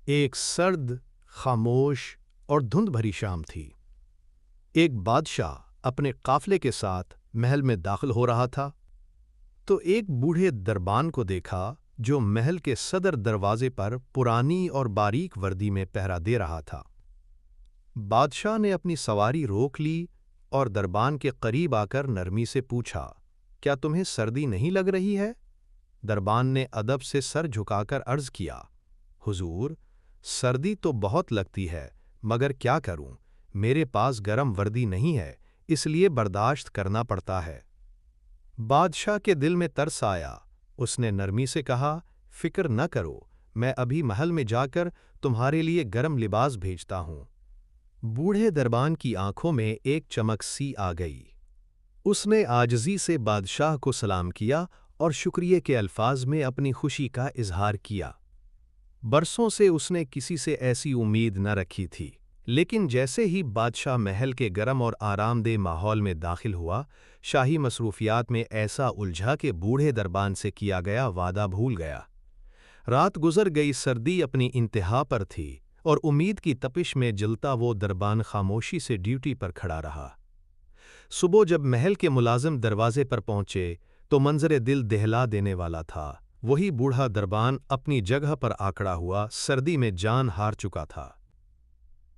ایک سرد، خاموش اور دھند بھری شام تھی۔ ایک بادشاہ اپنے قافلے کے ساتھ محل میں داخل ہو رہا تھا تو ایک بوڑھے دربان کو دیکھا جو محل کے صدر دروازے پر پرانی اور باریک وردی میں پہرا دے رہا تھا۔ بادشاہ نے اپنی سواری روک لی اور دربان کے قریب آ کر نرمی سے پوچھا، کیا تمہیں سردی نہیں لگ رہی ہے؟ دربان نے ادب سے سر جھکا کر عرض کیا، حضور، سردی تو بہت لگتی ہے، مگر کیا کروں، میرے پاس گرم وردی نہیں ہے، اس لیے برداشت کرنا پڑتا ہے۔ بادشاہ کے دل میں ترس آیا، اس نے نرمی سے کہا، فکر نہ کرو، میں ابھی محل میں جا کر تمہارے لیے گرم لباس بھیجتا ہوں۔ بوڑھے دربان کی آنکھوں میں ایک چمک سی آ گئی۔ اس نے عاجزی سے بادشاہ کو سلام کیا اور شکریہ کے الفاظ میں اپنی خوشی کا اظہار کیا۔ برسوں سے اس نے کسی سے ایسی امید نہ رکھی تھی، لیکن جیسے ہی بادشاہ محل کے گرم اور آرام دہ ماحول میں داخل ہوا، شاہی مصروفیات میں ایسا الجھا کہ بوڑھے دربان سے کیا گیا وعدہ بھول گیا۔ رات گزر گئی، سردی اپنی انتہا پر تھی اور امید کی تپش میں جلتا وہ دربان خاموشی سے ڈیوٹی پر کھڑا رہا۔ صبح جب محل کے ملازم دروازے پر پہنچے تو منظر دل دہلا دینے والا تھا۔ وہی بوڑھا دربان اپنی جگہ پر آکڑا ہوا، سردی میں جان ہار چکا تھا۔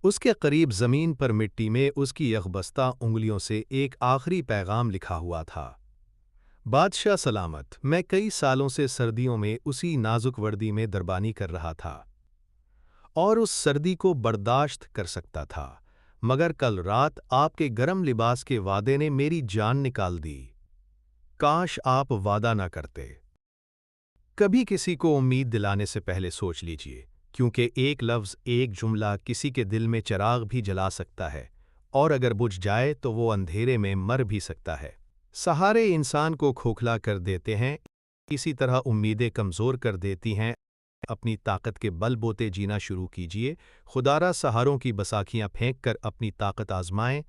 اس کے قریب زمین پر مٹی میں اس کی یخبستہ انگلیوں سے ایک آخری پیغام لکھا ہوا تھا، بادشاہ سلامت، میں کئی سالوں سے سردیوں میں اسی نازک وردی میں دربانی کر رہا تھا اور اس سردی کو برداشت کر سکتا تھا، مگر کل رات آپ کے گرم لباس کے وعدے نے میری جان نکال دی۔ کاش آپ وعدہ نہ کرتے۔ کبھی کسی کو امید دلانے سے پہلے سوچ لیجئے، کیونکہ ایک لفظ، ایک جملہ کسی کے دل میں چراغ بھی جلا سکتا ہے، اور اگر بجھ جائے تو وہ اندھیرے میں مر بھی سکتا ہے۔ سہارے انسان کو کھوکھلا کر دیتے ہیں، اسی طرح امیدیں کمزور کر دیتی ہیں۔ اپنی طاقت کے بل بوتے جینا شروع کیجئے، خدا را سہاروں کی بساکھیاں پھینک کر اپنی طاقت آزمائیں۔